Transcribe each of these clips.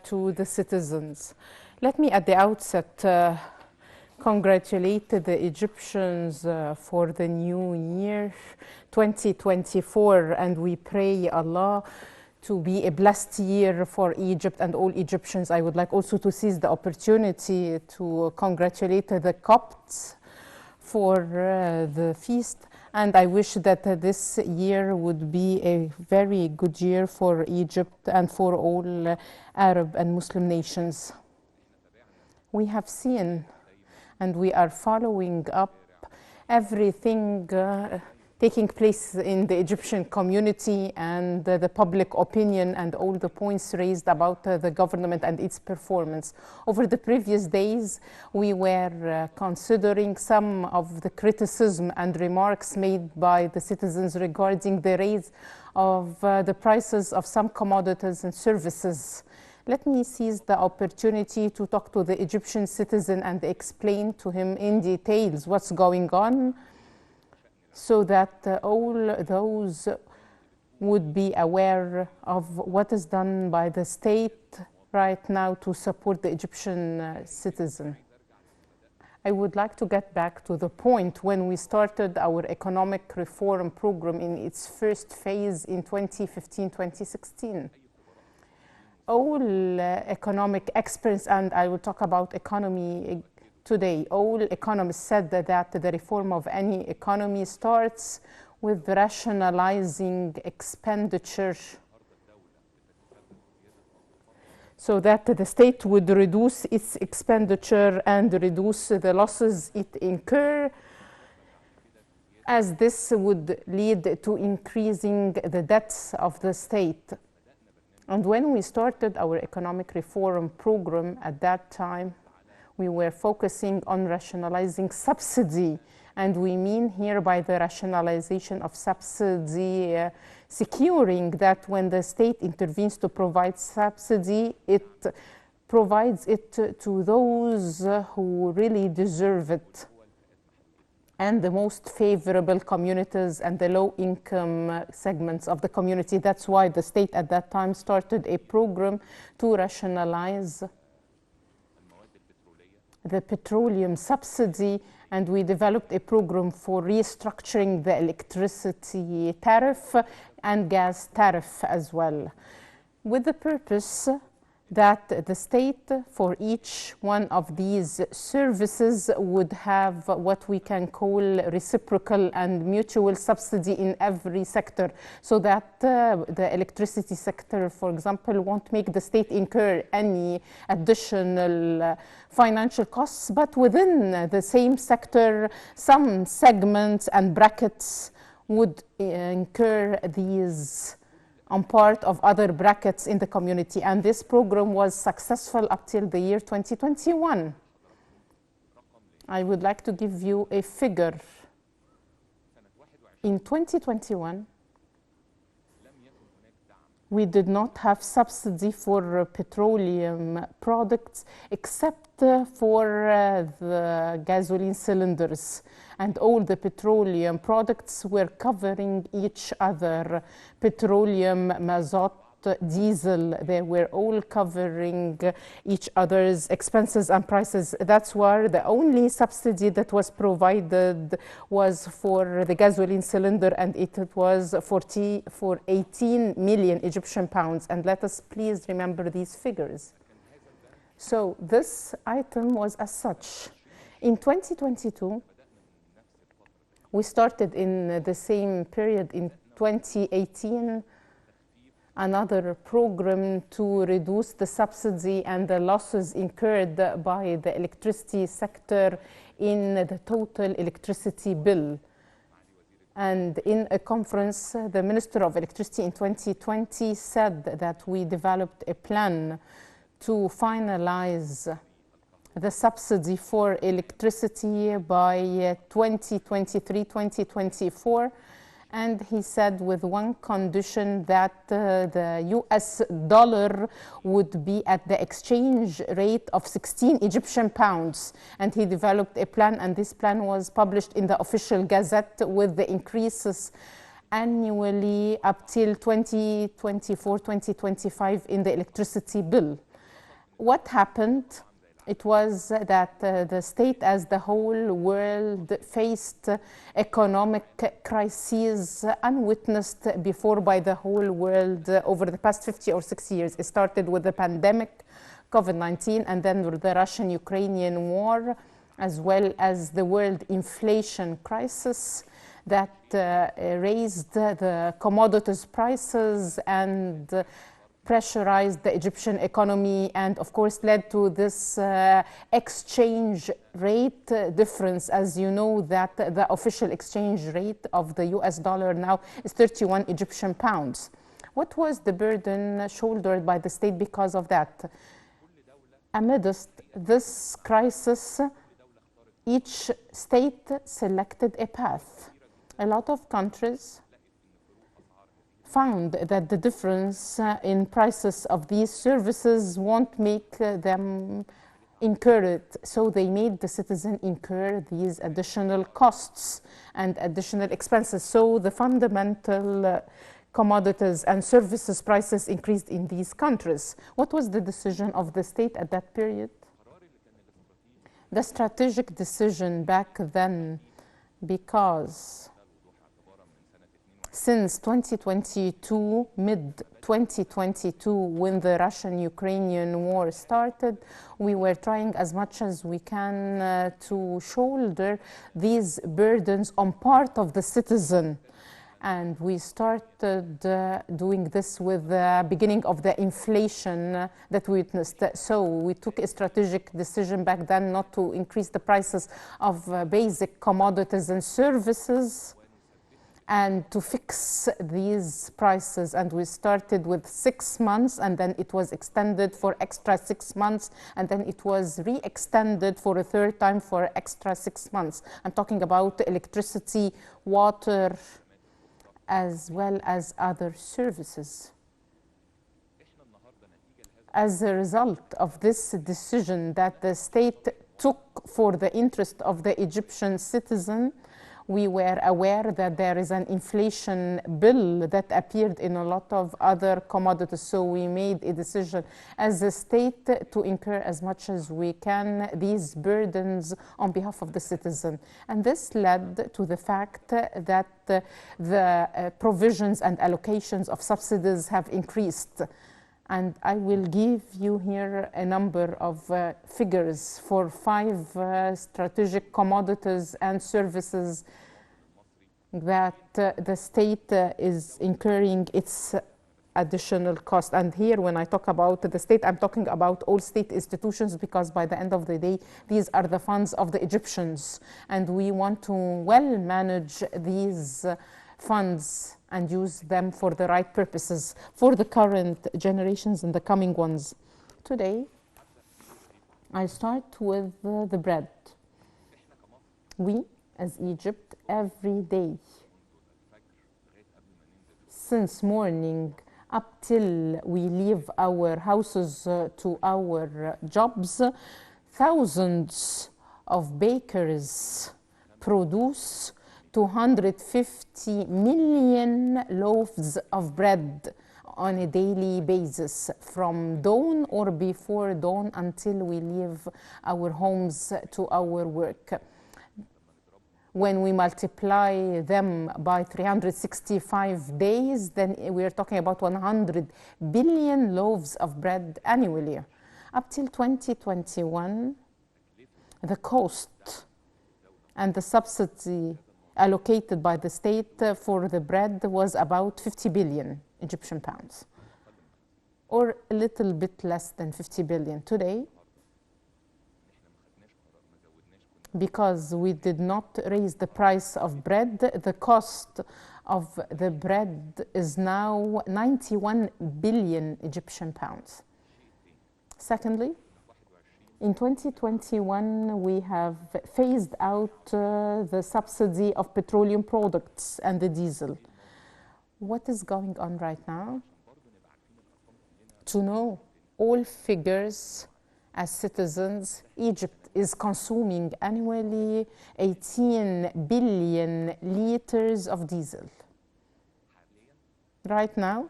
to the citizens. Let me at the outset congratulate the Egyptians for the new year 2024, and we pray Allah to be a blessed year for Egypt and all Egyptians. I would like also to seize the opportunity to congratulate the Copts for the feast, and I wish that this year would be a very good year for Egypt and for all Arab and Muslim nations. We have seen and we are following up everything taking place in the Egyptian community and the public opinion and all the points raised about the government and its performance. Over the previous days, we were considering some of the criticism and remarks made by the citizens regarding the raise of the prices of some commodities and services. Let me seize the opportunity to talk to the Egyptian citizen and explain to him in details what's going on, so that all those would be aware of what is done by the state right now to support the Egyptian citizen. I would like to get back to the point when we started our economic reform program in its first phase in 2015-2016. All economic experts, and I will talk about economy today, all economists said that the reform of any economy starts with rationalizing expenditure so that the state would reduce its expenditure and reduce the losses it incurs, as this would lead to increasing the debts of the state. And when we started our economic reform program at that time, we were focusing on rationalizing subsidy, and we mean here by the rationalization of subsidy, securing that when the state intervenes to provide subsidy, it provides it to those who really deserve it, and the most favorable communities and the low-income segments of the community. That's why the state at that time started a program to rationalize the petroleum subsidy, and we developed a program for restructuring the electricity tariff and gas tariff as well, with the purpose that the state for each one of these services would have what we can call reciprocal and mutual subsidy in every sector, so that the electricity sector, for example, won't make the state incur any additional financial costs, but within the same sector, some segments and brackets would incur these on part of other brackets in the community. And this program was successful up till the year 2021. I would like to give you a figure. In 2021, we did not have subsidy for petroleum products except for the gasoline cylinders, and all the petroleum products were covering each other. Petroleum, mazot, diesel, they were all covering each other's expenses and prices. That's why the only subsidy that was provided was for the gasoline cylinder, and it was for 18 million Egyptian pounds. And let us please remember these figures. So this item was as such. In 2022, we started in the same period in 2018 another program to reduce the subsidy and the losses incurred by the electricity sector in the total electricity bill. And in a conference, the Minister of Electricity in 2020 said that we developed a plan to finalize the subsidy for electricity by 2023-2024. And he said with one condition, that the US dollar would be at the exchange rate of 16 Egyptian pounds. And he developed a plan, and this plan was published in the official gazette with the increases annually up till 2024-2025 in the electricity bill. What happened? It was that the state as the whole world faced economic crises unwitnessed before by the whole world over the past 50 or 60 years. It started with the pandemic, COVID-19, and then with the Russian-Ukrainian war, as well as the world inflation crisis that raised the commodities prices and pressurized the Egyptian economy, and of course led to this exchange rate difference. As you know, that the official exchange rate of the US dollar now is 31 Egyptian pounds. What was the burden shouldered by the state because of that? Amidst this crisis, each state selected a path. A lot of countries found that the difference in prices of these services won't make them incur it. So they made the citizen incur these additional costs and additional expenses. So the fundamental commodities and services prices increased in these countries. What was the decision of the state at that period? The strategic decision back then, because since 2022, mid-2022, when the Russian-Ukrainian war started, we were trying as much as we can to shoulder these burdens on part of the citizen. And we started doing this with the beginning of the inflation that we witnessed. So we took a strategic decision back then not to increase the prices of basic commodities and services, and to fix these prices. And we started with 6 months, and then it was extended for extra 6 months, and then it was re-extended for a third time for extra 6 months. I'm talking about electricity, water, as well as other services. As a result of this decision that the state took for the interest of the Egyptian citizen, we were aware that there is an inflation bill that appeared in a lot of other commodities. So we made a decision as a state to incur as much as we can these burdens on behalf of the citizen. And this led to the fact that the provisions and allocations of subsidies have increased. And I will give you here a number of figures for 5 strategic commodities and services that the state is incurring its additional cost. And here, when I talk about the state, I'm talking about all state institutions, because by the end of the day, these are the funds of the Egyptians. And we want to well manage these funds and use them for the right purposes for the current generations and the coming ones. Today, I start with the bread. We, as Egypt, every day, since morning up till we leave our houses to our jobs, thousands of bakers produce 250 million loaves of bread on a daily basis, from dawn or before dawn until we leave our homes to our work. When we multiply them by 365 days, then we are talking about 100 billion loaves of bread annually. Up till 2021, the cost and the subsidy allocated by the state for the bread was about 50 billion Egyptian pounds, or a little bit less than 50 billion. Today, because we did not raise the price of bread, the cost of the bread is now 91 billion Egyptian pounds. Secondly, in 2021, we have phased out the subsidy of petroleum products and the diesel. What is going on right now? To know all figures as citizens, Egypt is consuming annually 18 billion liters of diesel. Right now,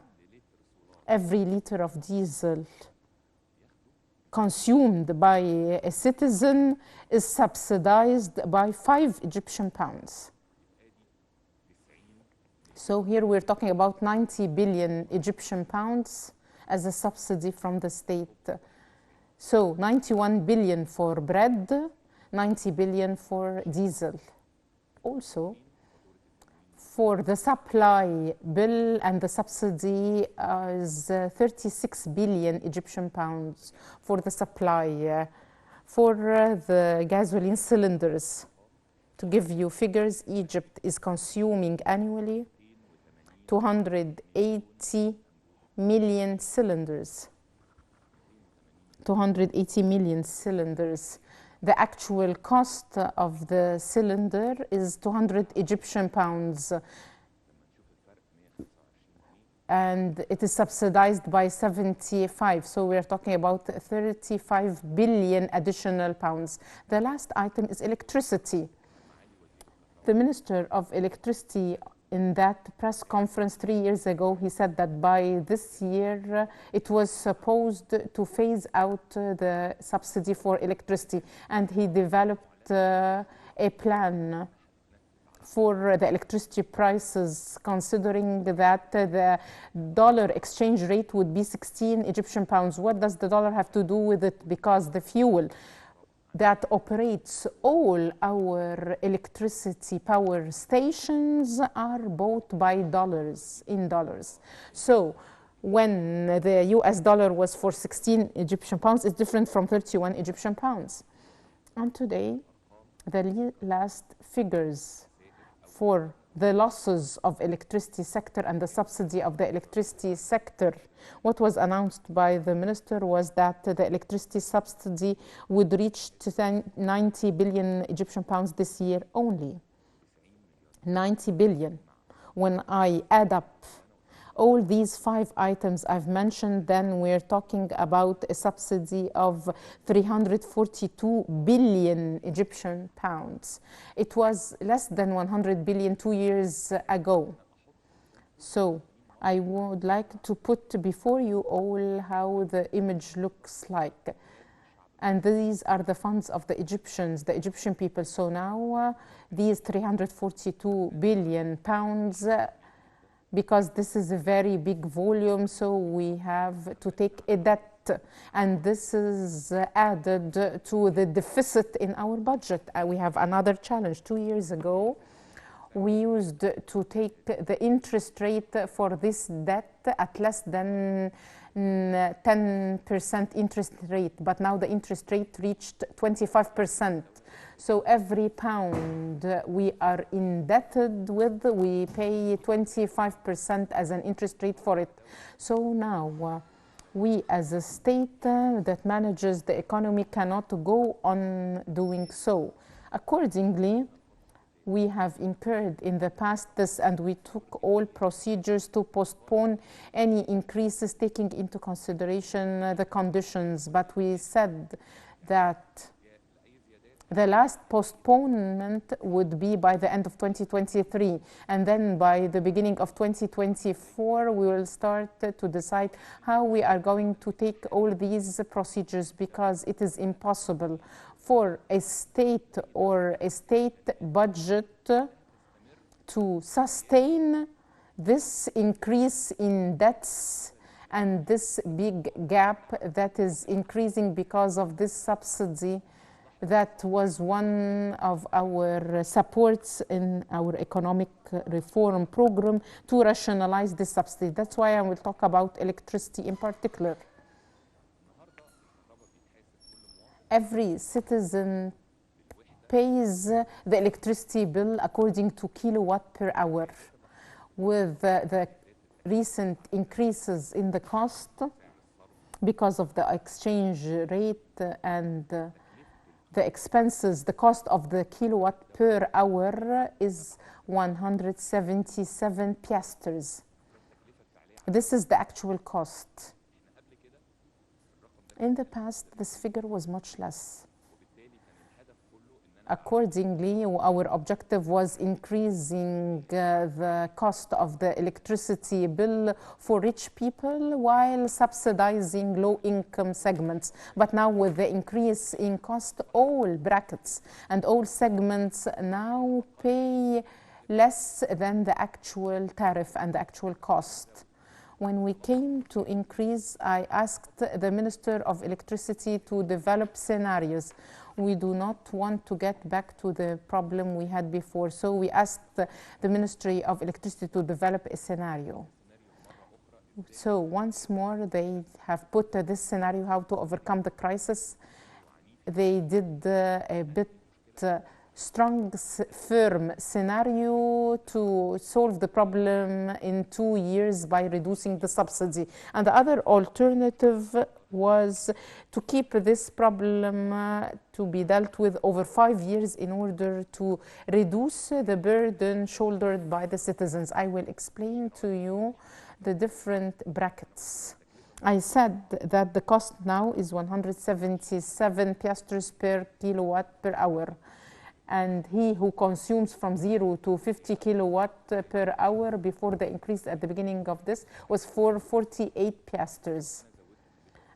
every liter of diesel consumed by a citizen is subsidized by 5 Egyptian pounds. So here we're talking about 90 billion Egyptian pounds as a subsidy from the state. So 91 billion for bread, 90 billion for diesel. Also, for the supply bill and the subsidy is 36 billion Egyptian pounds for the supply. For the gasoline cylinders, to give you figures, Egypt is consuming annually 280 million cylinders. 280 million cylinders. The actual cost of the cylinder is 200 Egyptian pounds, and it is subsidized by 75. So we're talking about 35 billion additional pounds. The last item is electricity. The Minister of Electricity in that press conference 3 years ago, he said that by this year it was supposed to phase out the subsidy for electricity, and he developed a plan for the electricity prices, considering that the dollar exchange rate would be 16 Egyptian pounds. What does the dollar have to do with it? Because the fuel that operates all our electricity power stations are bought by dollars, in dollars. So when the US dollar was for 16 Egyptian pounds, it's different from 31 Egyptian pounds. And today, the last figures for the losses of electricity sector and the subsidy of the electricity sector, what was announced by the minister was that the electricity subsidy would reach 90 billion Egyptian pounds this year only. 90 billion. When I add up all these 5 items I've mentioned, then we're talking about a subsidy of 342 billion Egyptian pounds. It was less than 100 billion 2 years ago. So I would like to put before you all how the image looks like. And these are the funds of the Egyptians, the Egyptian people. So now these 342 billion pounds, because this is a very big volume, so we have to take a debt, and this is added to the deficit in our budget. We have another challenge. 2 years ago, we used to take the interest rate for this debt at less than 10% interest rate, but now the interest rate reached 25%. So every pound we are indebted with, we pay 25% as an interest rate for it. So now we as a state that manages the economy cannot go on doing so. Accordingly, we have incurred in the past this, and we took all procedures to postpone any increases, taking into consideration the conditions. But we said that the last postponement would be by the end of 2023, and then by the beginning of 2024 we will start to decide how we are going to take all these procedures, because it is impossible for a state or a state budget to sustain this increase in debts and this big gap that is increasing because of this subsidy that was one of our supports in our economic reform program to rationalize this subsidy. That's why I will talk about electricity in particular. Every citizen pays the electricity bill according to kilowatt per hour. With the recent increases in the cost because of the exchange rate and the expenses, the cost of the kilowatt per hour is 177 piastres. This is the actual cost. In the past, this figure was much less. Accordingly, our objective was increasing the cost of the electricity bill for rich people while subsidizing low-income segments. But now with the increase in cost, all brackets and all segments now pay less than the actual tariff and the actual cost. When we came to increase, I asked the Minister of Electricity to develop scenarios. We do not want to get back to the problem we had before. So we asked the Ministry of Electricity to develop a scenario. So once more, they have put this scenario, how to overcome the crisis. They did a bit strong, firm scenario to solve the problem in 2 years by reducing the subsidy. And the other alternative was to keep this problem to be dealt with over 5 years in order to reduce the burden shouldered by the citizens. I will explain to you the different brackets. I said that the cost now is 177 piastres per kilowatt per hour. And he who consumes from 0 to 50 kilowatt per hour before the increase at the beginning of this was for 48 piastres.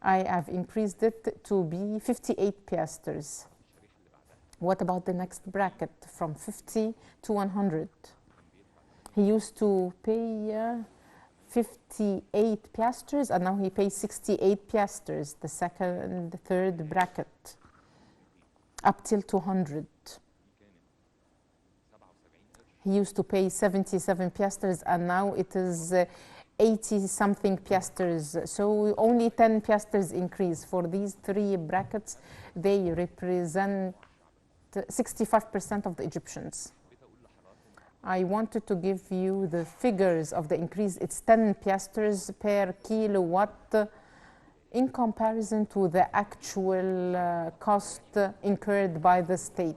I have increased it to be 58 piastres. What about the next bracket from 50 to 100? He used to pay 58 piastres and now he pays 68 piastres, the second, third bracket, up till 200. He used to pay 77 piastres and now it is 80 something piastres. So only 10 piastres increase. For these three brackets, they represent 65% of the Egyptians. I wanted to give you the figures of the increase. It's 10 piastres per kilowatt in comparison to the actual cost incurred by the state.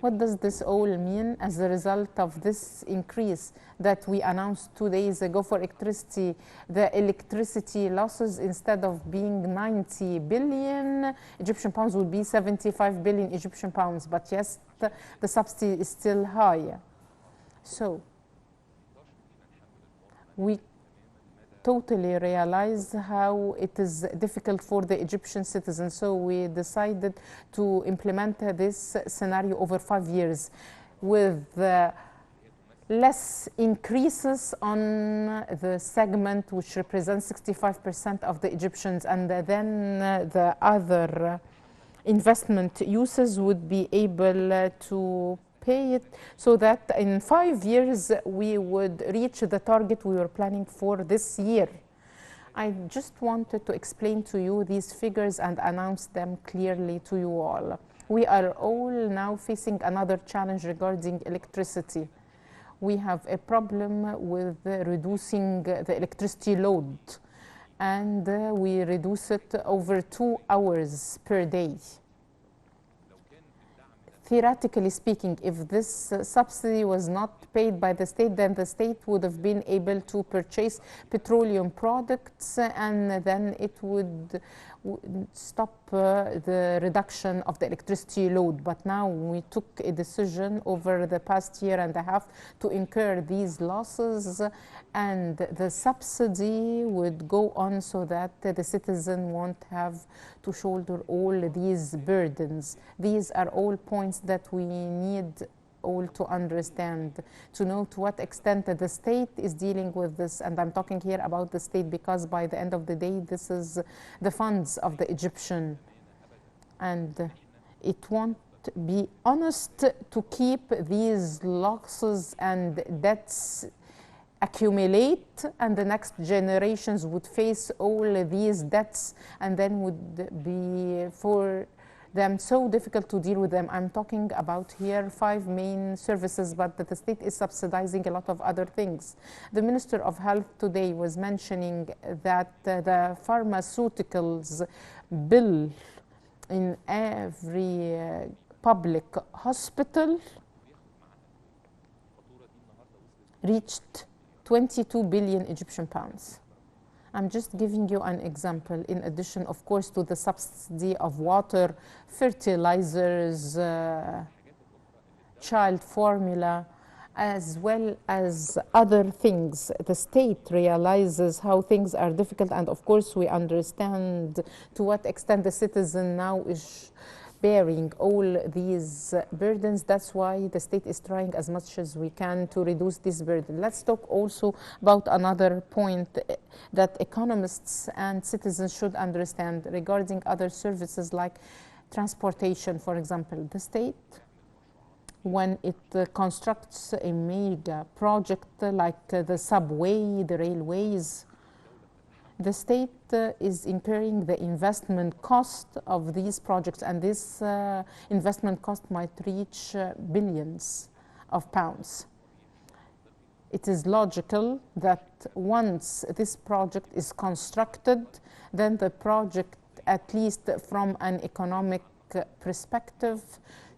What does this all mean as a result of this increase that we announced 2 days ago for electricity? The electricity losses, instead of being 90 billion Egyptian pounds, will be 75 billion Egyptian pounds. But yes, the subsidy is still high. So we totally realize how it is difficult for the Egyptian citizens. So we decided to implement this scenario over 5 years with less increases on the segment which represents 65% of the Egyptians, and then the other investment uses would be able to pay it, so that in 5 years we would reach the target we were planning for this year. I just wanted to explain to you these figures and announce them clearly to you all. We are all now facing another challenge regarding electricity. We have a problem with reducing the electricity load, and we reduce it over 2 hours per day. Theoretically speaking, if this subsidy was not paid by the state, then the state would have been able to purchase petroleum products, and then it would stop the reduction of the electricity load. But now we took a decision over the past year and a half to incur these losses, and the subsidy would go on so that the citizen won't have to shoulder all these burdens. These are all points that we need all to understand, to know to what extent the state is dealing with this. And I'm talking here about the state because by the end of the day, this is the funds of the Egyptian. And it won't be honest to keep these losses and debts accumulate, and the next generations would face all these debts, and then would be for them so difficult to deal with them. I'm talking about here 5 main services, but the state is subsidizing a lot of other things. The Minister of Health today was mentioning that the pharmaceuticals bill in every public hospital reached 22 billion Egyptian pounds. I'm just giving you an example, in addition, of course, to the subsidy of water, fertilizers, child formula, as well as other things. The state realizes how things are difficult, and of course we understand to what extent the citizen now is bearing all these burdens. That's why the state is trying as much as we can to reduce this burden. Let's talk also about another point that economists and citizens should understand regarding other services like transportation, for example. The state, when it constructs a mega project like the subway, the railways, the state is incurring the investment cost of these projects, and this investment cost might reach billions of pounds. It is logical that once this project is constructed, then the project, at least from an economic perspective,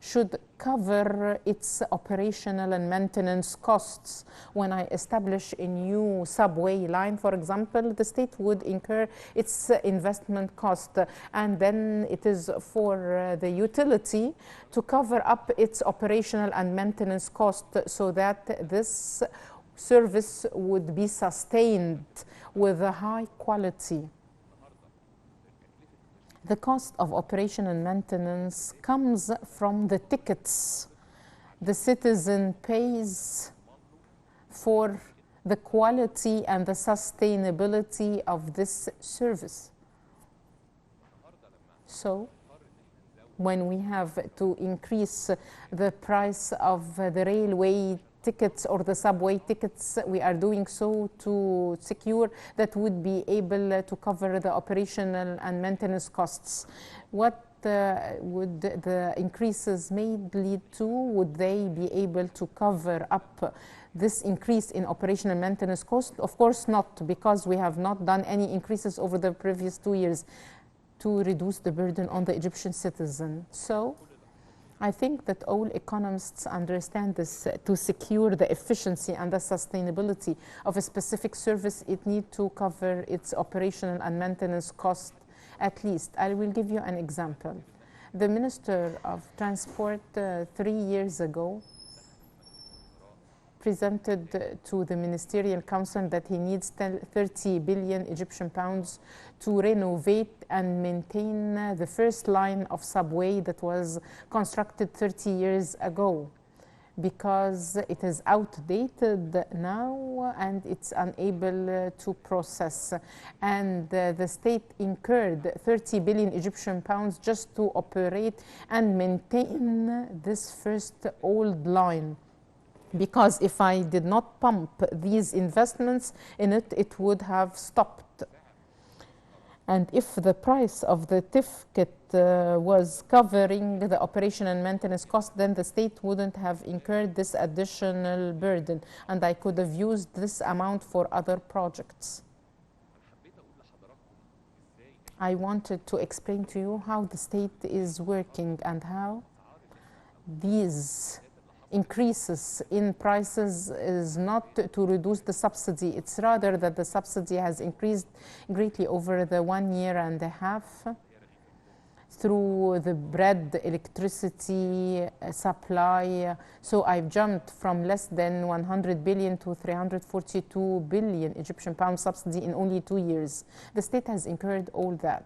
should cover its operational and maintenance costs. When I establish a new subway line, for example, the state would incur its investment cost, and then it is for the utility to cover up its operational and maintenance cost so that this service would be sustained with a high quality. The cost of operation and maintenance comes from the tickets the citizen pays for the quality and the sustainability of this service. So, when we have to increase the price of the railway tickets or the subway tickets, we are doing so to secure that would be able to cover the operational and maintenance costs. What would the increases made lead to? Would they be able to cover up this increase in operational maintenance cost? Of course not, because we have not done any increases over the previous 2 years to reduce the burden on the Egyptian citizen. So I think that all economists understand this. To secure the efficiency and the sustainability of a specific service, it needs to cover its operational and maintenance cost at least. I will give you an example. The Minister of Transport 3 years ago presented to the Ministerial Council that he needs 30 billion Egyptian pounds to renovate and maintain the first line of subway that was constructed 30 years ago, because it is outdated now and it's unable to process. And the state incurred 30 billion Egyptian pounds just to operate and maintain this first old line. Because if I did not pump these investments in it, it would have stopped. And if the price of the ticket was covering the operation and maintenance cost, then the state wouldn't have incurred this additional burden, and I could have used this amount for other projects. I wanted to explain to you how the state is working and how these increases in prices is not to reduce the subsidy. It's rather that the subsidy has increased greatly over the 1 year and a half through the bread, electricity supply. So I've jumped from less than 100 billion to 342 billion Egyptian pound subsidy in only 2 years. The state has incurred all that.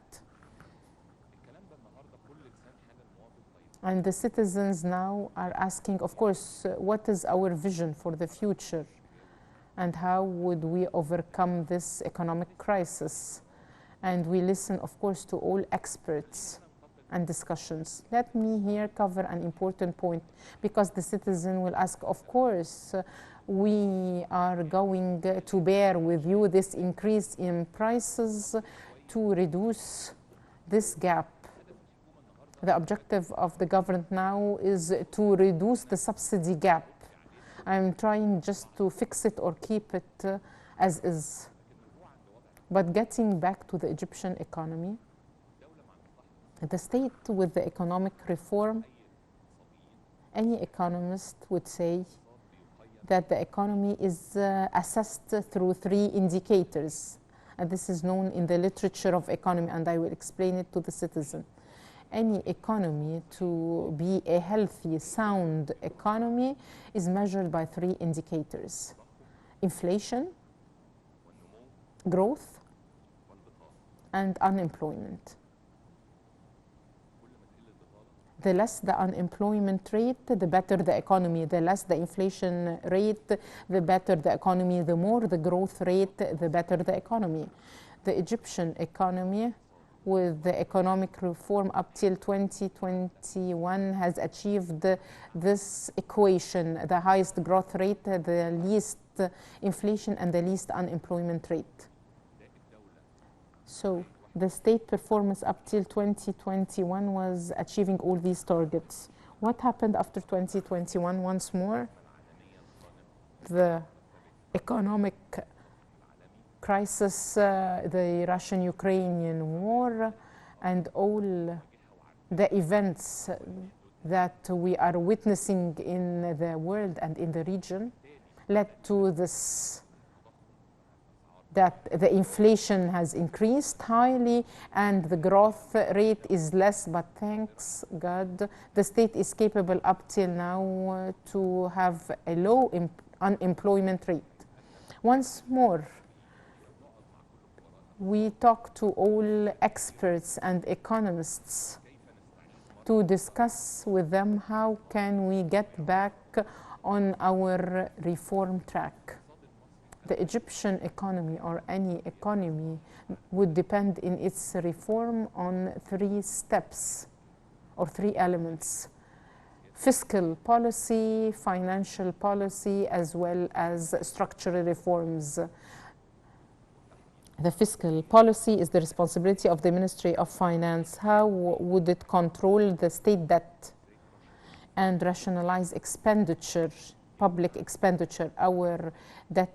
And the citizens now are asking, of course, what is our vision for the future? And how would we overcome this economic crisis? And we listen, of course, to all experts and discussions. Let me here cover an important point, because the citizen will ask, of course, we are going to bear with you this increase in prices to reduce this gap. The objective of the government now is to reduce the subsidy gap. I'm trying just to fix it or keep it as is. But getting back to the Egyptian economy, the state with the economic reform, any economist would say that the economy is assessed through 3 indicators. and this is known in the literature of economy, and I will explain it to the citizen. Any economy, to be a healthy, sound economy, is measured by 3 indicators: inflation, growth, and unemployment. The less the unemployment rate, the better the economy. The less the inflation rate, the better the economy. The more the growth rate, the better the economy. The Egyptian economy, with the economic reform up till 2021, has achieved this equation: the highest growth rate, the least inflation, and the least unemployment rate. So the state performance up till 2021 was achieving all these targets. What happened after 2021? Once more, the economic crisis, the Russian-Ukrainian war, and all the events that we are witnessing in the world and in the region led to this, that the inflation has increased highly and the growth rate is less, but thanks God, the state is capable up till now to have a low unemployment rate. Once more, we talk to all experts and economists to discuss with them how can we get back on our reform track. The Egyptian economy, or any economy, would depend in its reform on 3 steps or 3 elements: fiscal policy, financial policy, as well as structural reforms. The fiscal policy is the responsibility of the Ministry of Finance. How would it control the state debt and rationalize expenditure, public expenditure? Our debt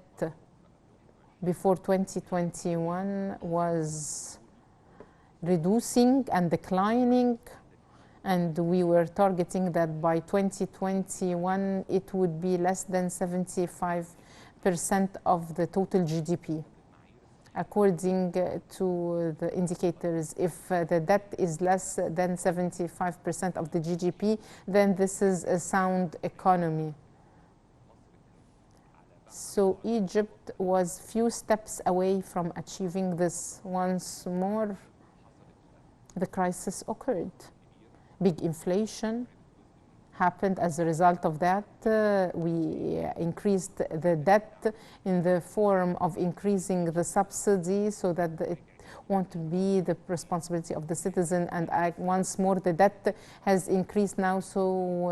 before 2021 was reducing and declining, and we were targeting that by 2021 it would be less than 75% of the total GDP. According to the indicators, if the debt is less than 75% of the GDP, then this is a sound economy. So Egypt was few steps away from achieving this. Once more, the crisis occurred. Big inflation happened as a result of that. We increased the debt in the form of increasing the subsidy so that it won't be the responsibility of the citizen. And once more, the debt has increased now, so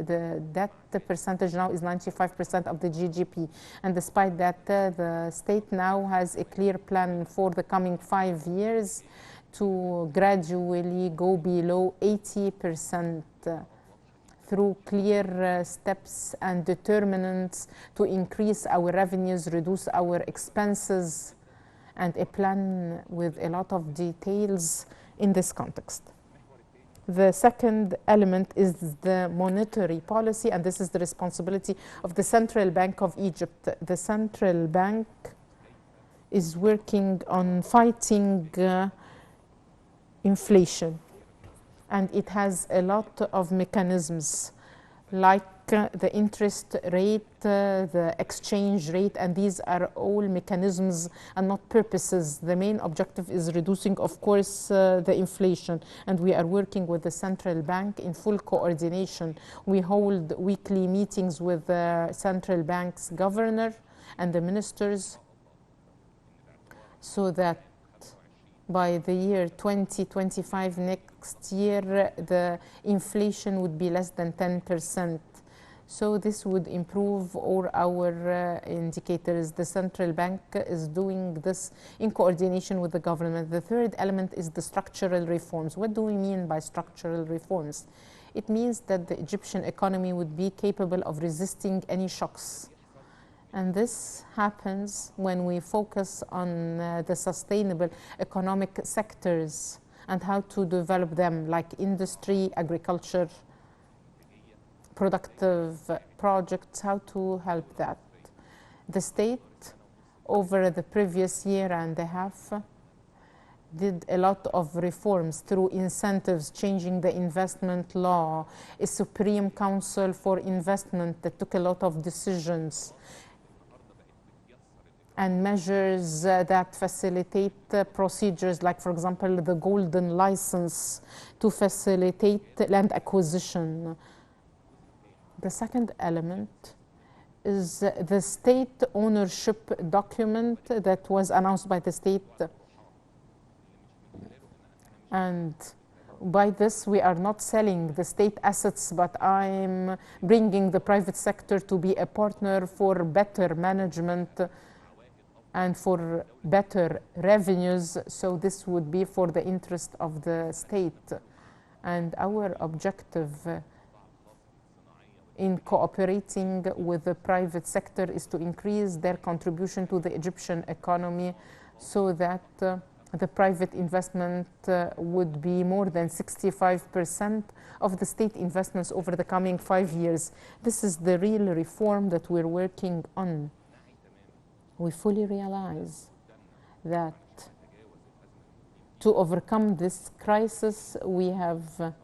the debt percentage now is 95% of the GDP. And despite that, the state now has a clear plan for the coming 5 years to gradually go below 80%. Through clear steps and determinants to increase our revenues, reduce our expenses, and a plan with a lot of details in this context. The second element is the monetary policy, and this is the responsibility of the Central Bank of Egypt. The Central Bank is working on fighting inflation. And it has a lot of mechanisms like the interest rate, the exchange rate, and these are all mechanisms and not purposes. The main objective is reducing, of course, the inflation. And we are working with the Central Bank in full coordination. We hold weekly meetings with the Central Bank's governor and the ministers so that by the year 2025, next year, the inflation would be less than 10%. So this would improve all our indicators. The central bank is doing this in coordination with the government. The third element is the structural reforms. What do we mean by structural reforms? It means that the Egyptian economy would be capable of resisting any shocks. And this happens when we focus on the sustainable economic sectors and how to develop them, like industry, agriculture, productive projects, how to help that. The state over the previous year and a half, did a lot of reforms through incentives, changing the investment law, a Supreme Council for Investment that took a lot of decisions, and measures that facilitate procedures like, for example, the golden license to facilitate land acquisition. The second element is the state ownership document that was announced by the state. And by this, we are not selling the state assets, but I'm bringing the private sector to be a partner for better management and for better revenues. So this would be for the interest of the state. And our objective in cooperating with the private sector is to increase their contribution to the Egyptian economy so that the private investment would be more than 65% of the state investments over the coming 5 years. This is the real reform that we're working on. We fully realize that to overcome this crisis, we have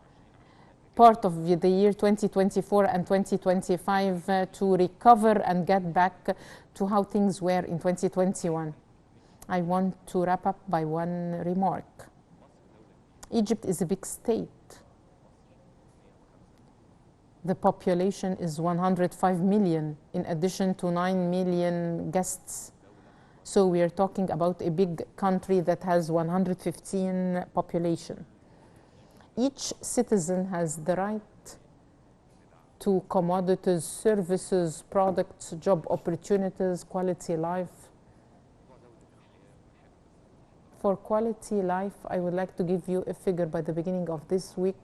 part of the year 2024 and 2025 to recover and get back to how things were in 2021. I want to wrap up by one remark. Egypt is a big state. The population is 105 million, in addition to 9 million guests. So we are talking about a big country that has 115 population. Each citizen has the right to commodities, services, products, job opportunities, quality life. For quality life, I would like to give you a figure. By the beginning of this week,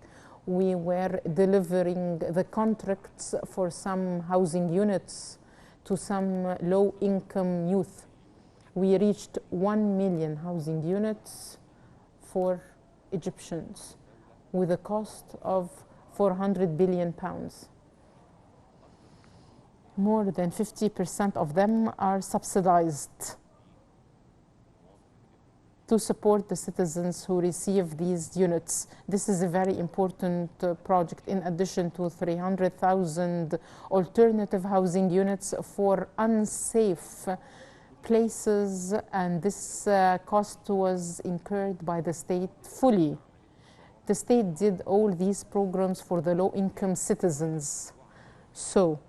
we were delivering the contracts for some housing units to some low-income youth. We reached 1 million housing units for Egyptians with a cost of 400 billion pounds. More than 50% of them are subsidized to support the citizens who receive these units. This is a very important project, in addition to 300,000 alternative housing units for unsafe places, and this cost was incurred by the state fully. The state did all these programs for the low-income citizens. So,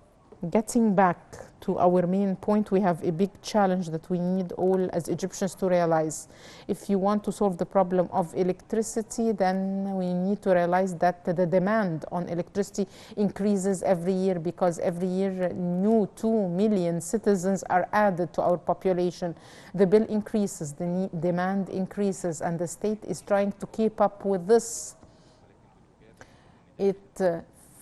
getting back to our main point, we have a big challenge that we need all as Egyptians to realize. If you want to solve the problem of electricity, then we need to realize that the demand on electricity increases every year, because every year new 2 million citizens are added to our population. The bill increases, the demand increases, and the state is trying to keep up with this. It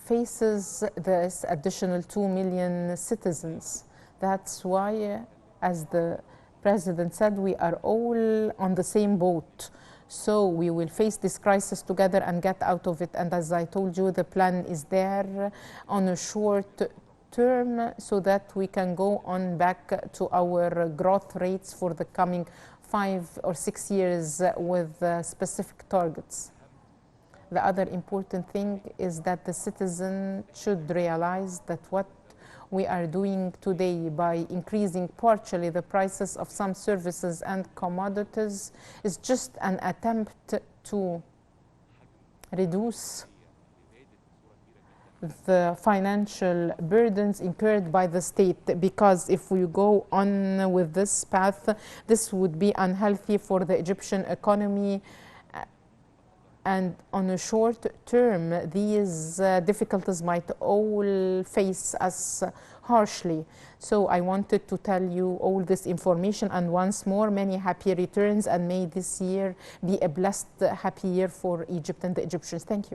faces this additional 2 million citizens. That's why, as the president said, we are all on the same boat. So we will face this crisis together and get out of it. And as I told you, the plan is there on a short term so that we can go on back to our growth rates for the coming 5 or 6 years with specific targets. The other important thing is that the citizen should realize that what we are doing today by increasing partially the prices of some services and commodities is just an attempt to reduce the financial burdens incurred by the state, because if we go on with this path, this would be unhealthy for the Egyptian economy. And on a short term, these difficulties might all face us harshly. So I wanted to tell you all this information, and once more, many happy returns, and may this year be a blessed, happy year for Egypt and the Egyptians. Thank you.